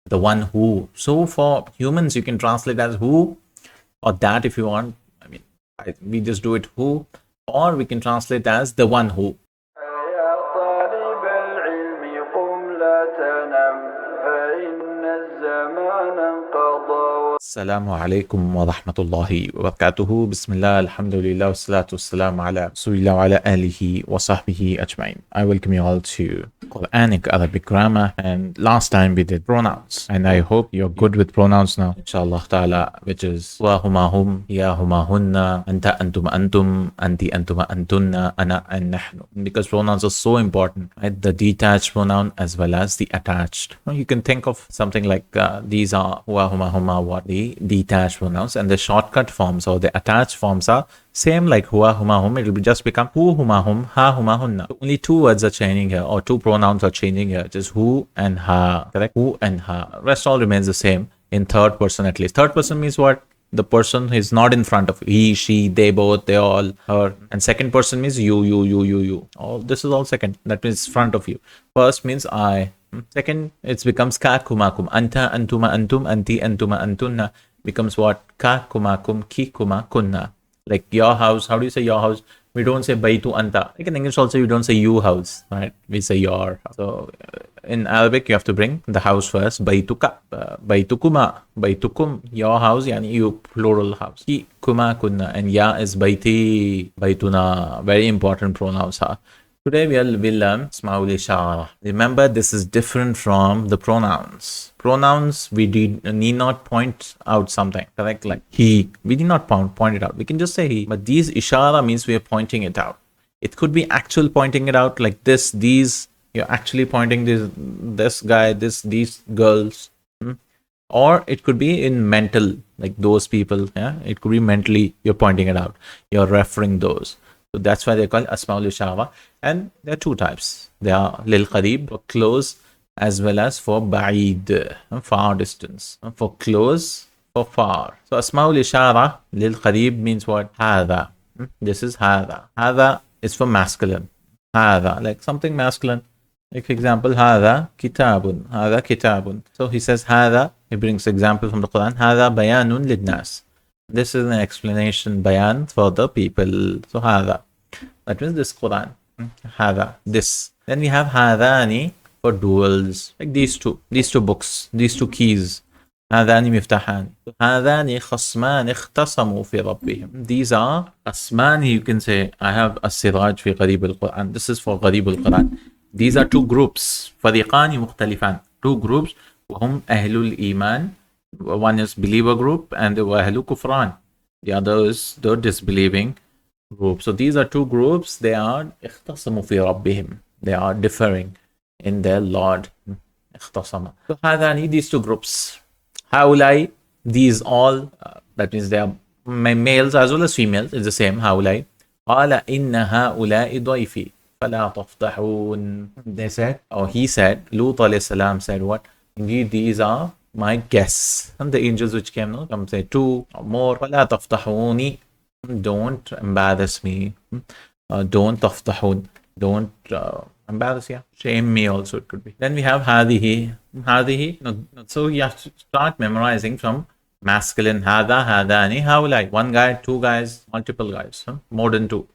the one who. So for humans, you can translate as who or that if you want. I mean, we just do it who, or we can translate as the one who. يا طالب العلم قم لا تنم فإن الزمان انقضى. Assalamu alaikum wa rahmatullahi wa barakatuhu. Bismillah, alhamdulillah, wassalatu wassalamu ala rasulillah wa ala alihi wa sahbihi ajma'in. I welcome you all to Qur'anic Arabic grammar, and last time we did pronouns, and I hope you're good with pronouns now, inshallah ta'ala, which is wa huma hum, ya huma hunna, anta antum antum, anti antuma antunna, ana and nahnu. Because pronouns are so important, right? The detached pronoun as well as the attached. You can think of something like these are huwa huma huma, what the detached pronouns, and the shortcut forms or the attached forms are same like huwa huma hum. It will just become hu huma hum, ha huma hunna. So only two words are changing here, or two pronouns are changing here, just hu and ha. Correct? Hu and ha. Rest all remains the same in third person at least. Third person means what? The person is not in front of he, she, they both, they all, her. And second person means you. All this is all second. That means front of you. First means I. Second, it becomes ka kumakum. Anta, antuma, antum, anti, antuma, antunna becomes what? Ka kumakum, ki kuma, kunna. Like your house, how do you say your house? We don't say baitu anta. Like in English also, you don't say you house, right? We say your house. So in Arabic, you have to bring the house first. Baituka, baitukuma, baitukum, your house, yani you plural house. Ki kuma kunna, and ya is baiti, baituna. Very important pronouns. Today will learn Asmaul Ishara. Remember, this is different from the pronouns. Pronouns, we need not point out something, correct? Like he, we need not point it out. We can just say he. But these Ishara means we are pointing it out. It could be actual pointing it out like this, these. You're actually pointing this guy, these girls. Or it could be in mental, like those people. Yeah, it could be mentally. You're pointing it out. You're referring those. So that's why they call Asmaul Ishara. And there are two types. They are lil qarib, for close, as well as for ba'id, far distance. For close, for far. So Asmaul Ishara, lil qarib means what? Hada. This is hada. Hada is for masculine. Hada, like something masculine. Like for example, hada kitabun. Hada kitabun. So he says hada, he brings example from the Quran. Hada bayanun lidnas. This is an explanation, bayan, for the people. So hada. That means this Quran. Hada, this. Then we have hadani for duals, like these two books, these two keys. Hadani miftahani. Hadani khasman ikhtasamu fi rabbihim. These are khasmani, you can say. I have as-siraj fi gharib al-Quran. This is for gharib al-Quran. These are two groups. Fariqani mukhtalifan. Two groups. Wahum ahlul iman. One is believer group and the ahlu kufran. The other is the disbelieving group. So these are two groups. They are ikhtasamu fi rabbihim. They are differing in their Lord. Ikhtasama. So hadani, these two groups. Haulai, these all, that means they are males as well as females. It's the same. Haulai. Qala inna haulai daifi. Fala taftahun. They said, or he said, Lut alayhi salam said what? Indeed, these are my guests. And the angels which came, no? Come say two or more. فَلَا تَفْتَحُونِ. Don't embarrass me. Don't تَفْتَحُون. Don't embarrass, yeah. Shame me also, it could be. Then we have هَذِهِ. هَذِهِ. No, so you have to start memorizing from masculine. هَذَا, هَذَانِ, هَؤُلَاءِ. One guy, two guys, multiple guys. More than two.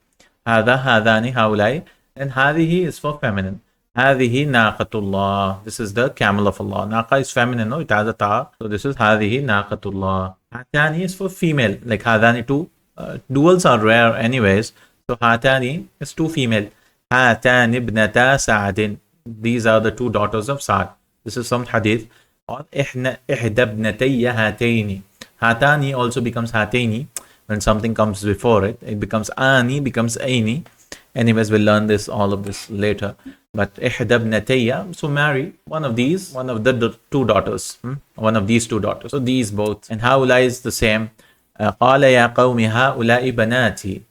هَذَا, هَذَانِ, هَؤُلَاءِ. And هَذِهِ is for feminine. هذه ناقة الله. This is the camel of Allah. Naqa is feminine, no? It has a ta. So this is هذه ناقة الله. Hatani is for female. Like hadani two. Duals are rare anyways. So hatani is two female. هاتان ابنتا سعد. These are the two daughters of Sa'd. This is some hadith. Or إحدى ابنتي هاتين. Hatani also becomes hatini. When something comes before it, it becomes ani, becomes aini. Anyways, we'll learn this, all of this later. But إحدى ابنتي, so marry one of these, one of the two daughters. One of these two daughters. So these both. And هؤلاء is the same. قال يا قوم هؤلاء بناتي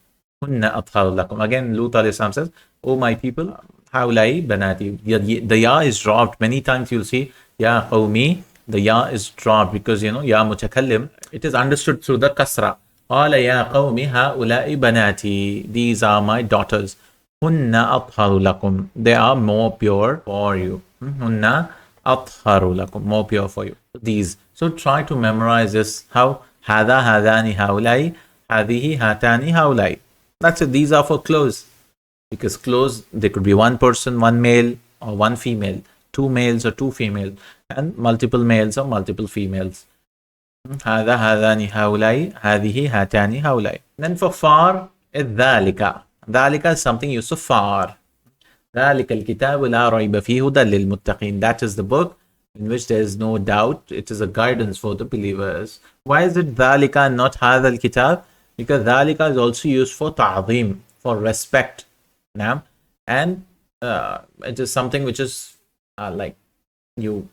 هن أطهر لكم. Again, Lut alayhi salam says, oh my people, هؤلاء بناتي. The ya is dropped. Many times you'll see, ya qawmi, the ya is dropped because, you know, ya mutakallim. It is understood through the kasra. قال يا قوم هؤلاء بناتي. These are my daughters. هن أطهر لكم. They are more pure for you. هن أطهر لكم, more pure for you. These. So try to memorize this. How? هذا هذان هؤلاء هذه هاتان هؤلاء. That's it. These are for clothes. Because clothes, there could be one person, one male or one female, two males or two females, and multiple males or multiple females. هذا هذان هؤلاء هذه هاتان هؤلاء. Then for far is ذلك. ذلك is something used for far. ذلك الكتاب لا ريب فيه هدى للمتقين. That is the book in which there is no doubt. It is a guidance for the believers. Why is it ذلك and not هذا الكتاب? Because ذلك is also used for ta'zim, for respect. Now, and it is something which is like you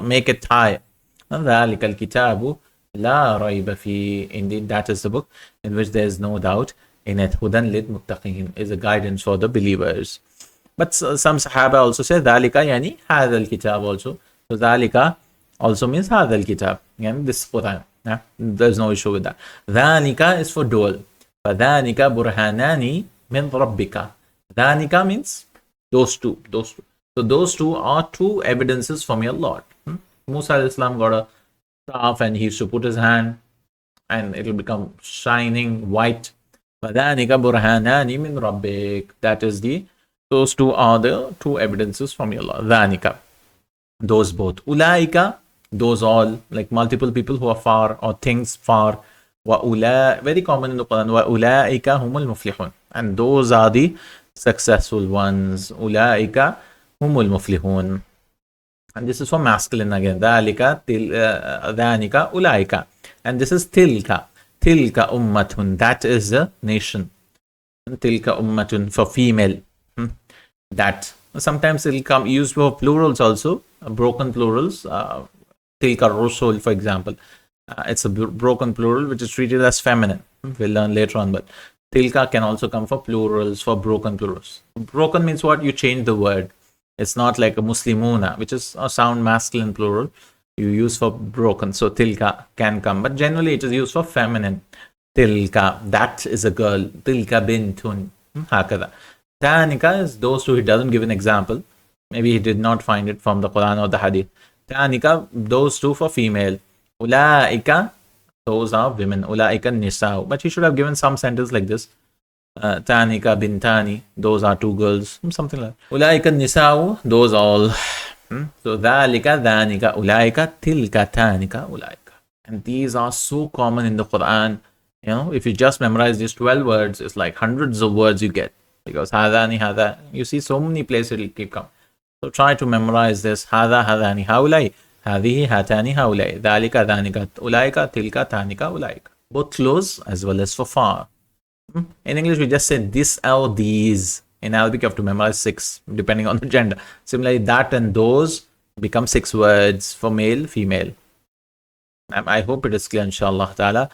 make it high. ذلك الكتاب لا ريب فيه. Indeed, that is the book in which there is no doubt in it. هدى للمتقين is a guidance for the believers. But some Sahaba also say ذلك يعني هذا الكتاب also. So ذلك also means هذا الكتاب. Yani this Quran. Yeah? There's no issue with that. ذلك is for dual. فذلك برهانان من ربك. ذلك means those two. So those two are two evidences from your Lord. Musa al-Islam got a staff and he used to put his hand and it will become shining white. فذلك برهانان من ربك. That is those two are the two evidences from your Lord. ذلك, those both. أولئك, those all, like multiple people who are far or things far. وأولئك, very common in the Quran. وأولئك هم المفلحون. And those are the successful ones. أولئك هم المفلحون. And this is for masculine again. ذلك ذلك أولئك. And this is تلك. تلك أمة. That is a nation. تلك أمة for female. That. Sometimes it will come used for plurals also. Broken plurals. تلك الرسل, for example. It's a broken plural which is treated as feminine. We'll learn later on. But tilka can also come for plurals, for broken plurals. Broken means what? You change the word. It's not like a muslimuna, which is a sound masculine plural you use for broken. So tilka can come. But generally it is used for feminine. Tilka, that is a girl. Tilka bintun. Hakada. Tanika is those two. He doesn't give an example. Maybe he did not find it from the Quran or the Hadith. Tanika, those two for female. Ulaika, those are women. Ulaika nisa. But he should have given some sentence like this. Tanika bintani, those are two girls. Something like that. Ulaika nisa, those all. So dhalika, dhanika, ulaika, tilka, tanika, ulaika. And these are so common in the Quran. You know, if you just memorize these 12 words, it's like hundreds of words you get. Because hadani, hada. You see so many places it will keep coming. So try to memorize this. Hada, hadani, haulai. هذه هاتان هؤلاء ذلك ذانك أولئك تلك تانك أولئك. Both close as well as for far. In English we just say this or these. In Arabic you have to memorize 6 depending on the gender. Similarly that and those become 6 words for male, female. I hope it is clear, inshallah ta'ala.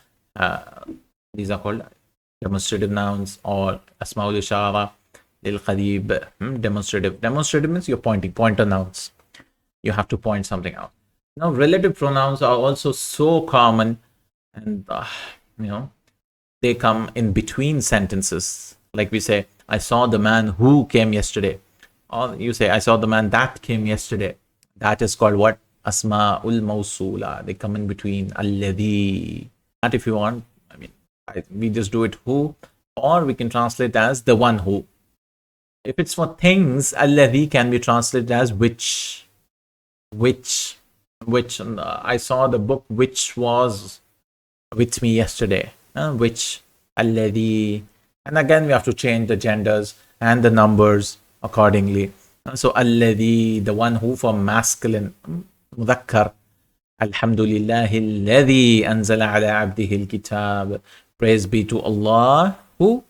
These are called demonstrative nouns or asma'ul ishara lil qarib. Demonstrative. Demonstrative means you're pointing. Pointer nouns. You have to point something out. Now, relative pronouns are also so common, and you know, they come in between sentences. Like we say, I saw the man who came yesterday. Or you say, I saw the man that came yesterday. That is called what? Asma'ul mawsula. They come in between. Alladhi. That if you want, I mean, we just do it who, or we can translate as the one who. If it's for things, alladhi can be translated as which. I saw the book which was with me yesterday. Which, alladhi. And again, we have to change the genders and the numbers accordingly. So, alladhi, the one who for masculine, mudhakkar. Alhamdulillahi alladhi anzala ala abdihi al-kitab. Praise be to Allah, who?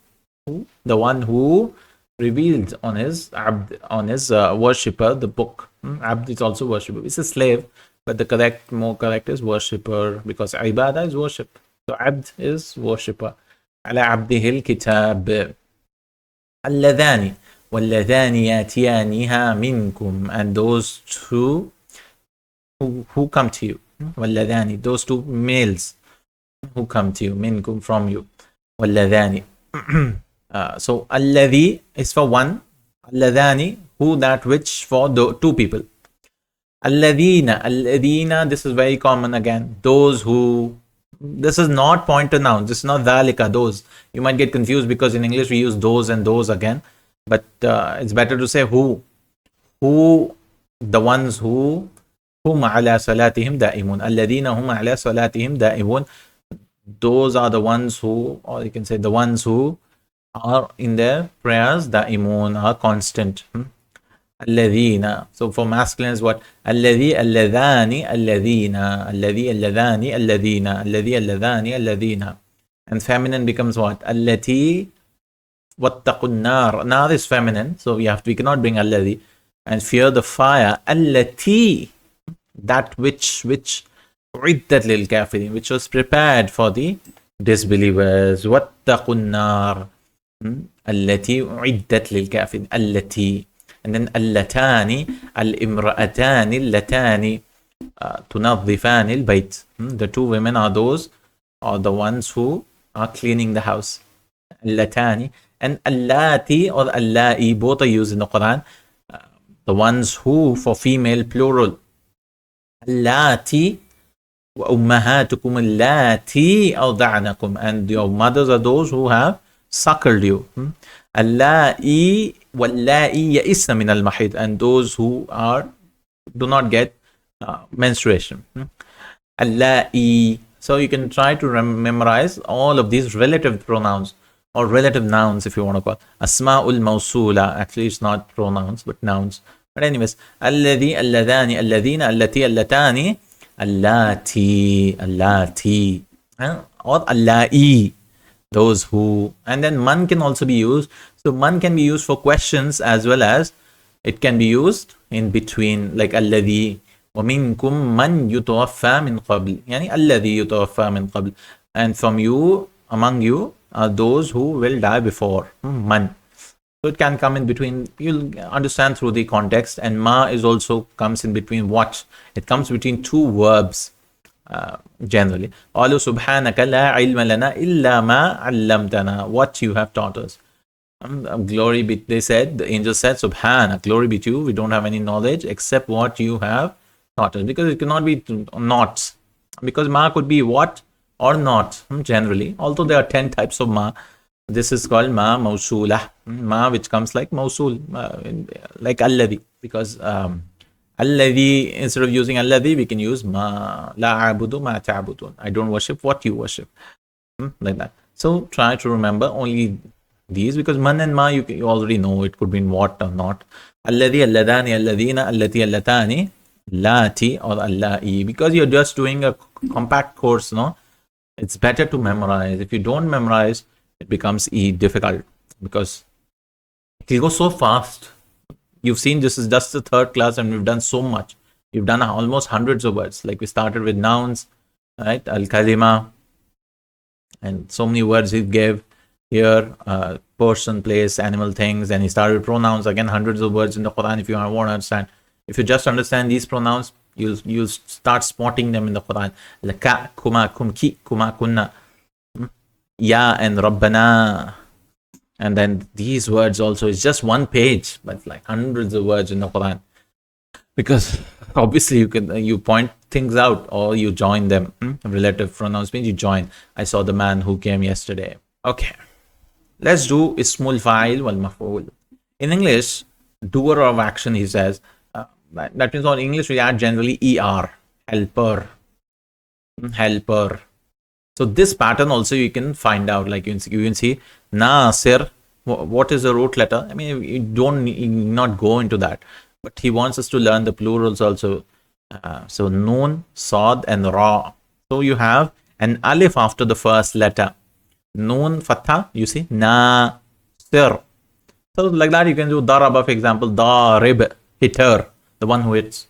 The one who revealed on his worshipper the book. Abd is also worshipper. It's a slave, but the more correct is worshipper, because ibadah is worship. So abd is worshipper. Ala abdihi al-kitab. Alladhani walladhani yatiyaniha minkum, and those two who come to you. Walladhani, those two males who come to you. Minkum, from you. Walladhani. So alladhi is for one. Alladhani, who, that, which, for two people. Alladina, this is very common again. Those who, this is not pointer nouns. This is not dhalika, those. You might get confused because in English we use those and those again. But it's better to say who. Who, the ones who, hum ala salatihim da'imun. Alladina hum ala salatihim da'imun. Those are the ones who, or you can say the ones who are in their prayers, da'imun, are constant. Alladina. So for masculine is what? Alladhi, alladhani, alladhina. Alladhi, alladhani, alladhina. Alladhi, alladhani, alladhina. And feminine becomes what? Allati, wattaqun nar. Nar is feminine, so we cannot bring alladhi. And fear the fire. Allati, that which uiddat lil kafirin, which was prepared for the disbelievers. Wattaqun nar. Allati uiddat lil kafirin. Allati. And then allatani, al-imra'atani, allatani, tunadhifani al-bayt. The two women are those, are the ones who are cleaning the house. Allatani. And allati or alla'i, both are used in the Quran. The ones who, for female, plural. Allati wa ummahatukum allati awda'nakum. And your mothers are those who have suckled you. Alla'i walla'i ya'isna min al-mahid, and those who do not get menstruation. Alla'i. So you can try to memorize all of these relative pronouns or relative nouns, if you want to call. Asma'ul mawsula. Actually, it's not pronouns but nouns. But anyways, alladhi, alladhani, alladhina, allati, allatani, allati, or alla'i. Those who, and then man can also be used. So man can be used for questions as well as it can be used in between, like alladhi wa minkum man yutawaffa min qabl, yani alladhi yutawaffa min qabl, and from you, among you, are those who will die before. Man. So it can come in between. You'll understand through the context. And ma is also comes in between what? It comes between two verbs. Generally, Alu subhanaka la ilma lana illa ma allamtana, what you have taught us. Glory be, they said, the angel said, Subhana, glory be to you, we don't have any knowledge except what you have taught us. Because it cannot be not. Because ma could be what or not, generally. Although there are 10 types of ma. This is called ma mawsulah. Ma which comes like mawsul, like alladhi. Because alladhi, instead of using alladhi, we can use ma la abudu ma ta'budun. I don't worship what you worship. Like that. So try to remember only these, because man and ma you already know it could mean what or not. Alladhi, alladhani, alladhina, allati, allatani, lati or alla'i. Because you're just doing a compact course, no? It's better to memorize. If you don't memorize, it becomes difficult because it will go so fast. You've seen this is just the third class and we've done so much. We've done almost hundreds of words. Like we started with nouns, right? Al-kalima, and so many words he gave here, person, place, animal, things, and he started with pronouns, again hundreds of words in the Quran. If you want to understand, if you just understand these pronouns, you'll start spotting them in the Quran. Laka, kuma, kumki, kuma, kunna, ya, and rabbana. And then these words also, it's just one page, but like hundreds of words in the Quran. Because obviously you point things out or you join them. Relative pronouns means you join. I saw the man who came yesterday. Okay. Let's do ismul fa'il wal maf'ul. In English, doer of action, he says, that means in English we add generally er, helper. Helper. So this pattern also you can find out, like you can see Nasir. What is the root letter? I mean, you don't not go into that, but he wants us to learn the plurals also. So Noon, Sad, and Ra. So you have an alif after the first letter. Noon, Fatha, you see, Nasir. So like that you can do Daraba, for example, Darib, hitter, the one who hits.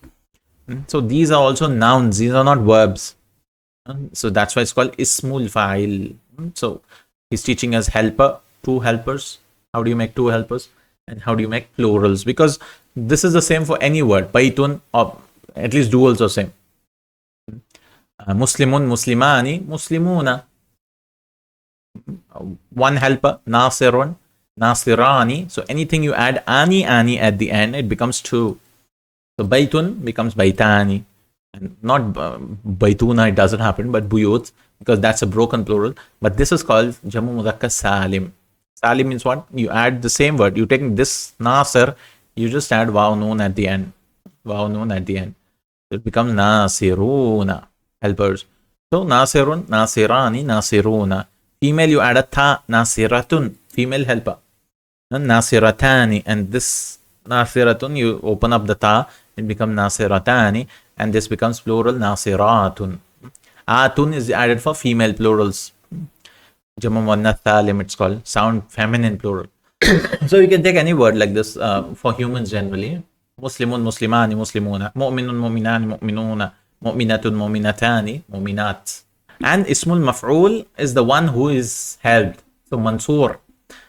So these are also nouns, these are not verbs. So that's why it's called Ismul Fa'il. So he's teaching us helper, two helpers. How do you make two helpers? And how do you make plurals? Because this is the same for any word. Baitun, or at least duals are same. Muslimun, Muslimani, Muslimuna. One helper, Nasirun, Nasirani. So anything you add ani at the end, it becomes two. So Baitun becomes Baitani. And not Baituna, it doesn't happen, but Buyut, because that's a broken plural. But this is called Jamu Mudhakkar Salim. Salim means what? You add the same word. You take this Nasir, you just add Waw Noon at the end. Waw Noon at the end. It becomes Nasiruna, helpers. So Nasirun, Nasirani, Nasiruna. Female, you add a Ta, Nasiratun, female helper. And Nasiratani, and this Nasiratun, you open up the Ta, it becomes Nasiratani, and this becomes plural Nasiratun. Atun is added for female plurals. Jamu Muannath Thalim, it's called, sound feminine plural. So you can take any word like this for humans generally. Muslimun, Muslimani, Muslimuna. Mu'minun, Mu'minani, Mu'minuna. Mu'minatun, Mu'minatani, Mu'minat. And Ismul Maf'ul is the one who is helped. So Mansur.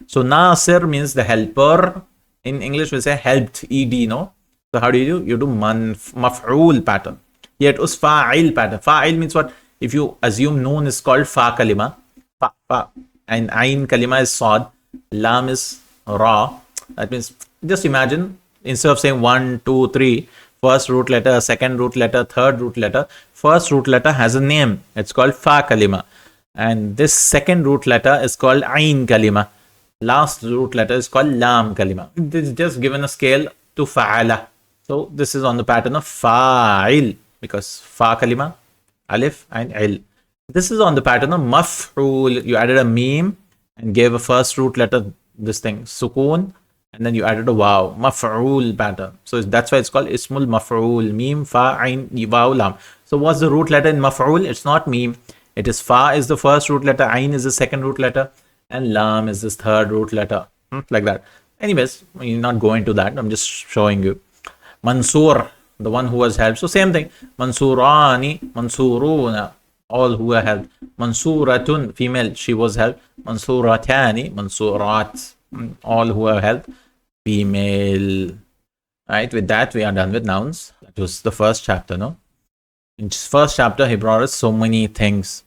So Nasir means the helper. In English we say helped, ed, no? So how do you do? You do Maf'ul pattern. Here it was Fa'il pattern. Fa'il means what? If you assume Noon is called Fa kalima, Fa, and Ain kalima is Sad, Lam is Ra. That means, just imagine, instead of saying 1, 2, 3, first root letter, second root letter, third root letter, first root letter has a name. It's called Fa kalima. And this second root letter is called Ain kalima. Last root letter is called Lam kalima. It is just given a scale to Fa'ala. So this is on the pattern of Fa'il, because Fa kalima, Alif and Il. This is on the pattern of Maf'ul. You added a Meme and gave a first root letter, this thing, Sukoon, and then you added a Waw, Maf'ul pattern. So that's why it's called Ismul Maf'ul, Meme, Fa, Ain, Waw, Lam. So what's the root letter in Maf'ul? It's not Meme. It is Fa is the first root letter, Ain is the second root letter, and Lam is this third root letter, like that. Anyways, you're not going to that. I'm just showing you. Mansur, the one who was helped. So same thing. Mansurani, Mansuruna, all who are helped. Mansuratun, female, she was helped. Mansuratani, Mansurat, all who are helped. Female. Right, with that we are done with nouns. That was the first chapter, no? In this first chapter, he brought us so many things.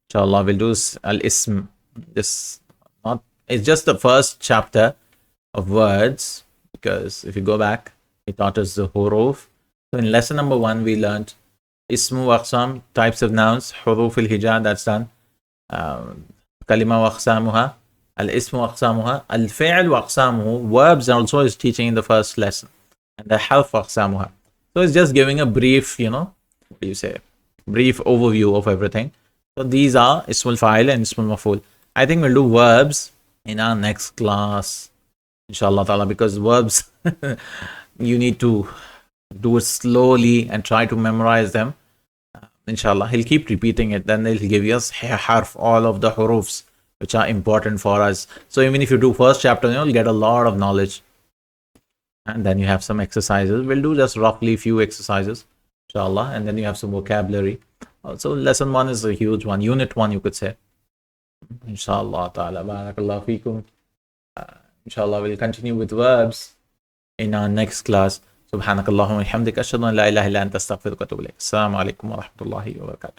Inshallah, we'll do al-ism. It's just the first chapter of words, because if you go back, he taught us the huruf. So in lesson number 1, we learned ismu wa aqsam, types of nouns, huruf al-hija, that's done. Kalima wa aqsamuha, al-ismu wa aqsamuha, al-fi'l wa aqsamuhu, verbs also is teaching in the first lesson. And the harf wa aqsamuha. So it's just giving a brief, what do you say, brief overview of everything. So these are ismul fa'il and ismul maf'ul. I think we'll do verbs in our next class, inshallah ta'ala, because verbs, you need to do it slowly and try to memorize them. Inshallah, he'll keep repeating it. Then he'll give us harf, all of the hurufs, which are important for us. So even if you do first chapter, you'll get a lot of knowledge. And then you have some exercises. We'll do just roughly few exercises, inshallah. And then you have some vocabulary. Also, lesson 1 is a huge one. Unit 1, you could say. Inshallah ta'ala. Barakallahu feekum. Inshallah, we'll continue with verbs in our next class. Subhanakallahumma wa bihamdika ashhadu an la ilaha illa anta astaghfiruka wa atubu ilayk. Assalamu alaikum wa rahmatullahi wa barakatuh.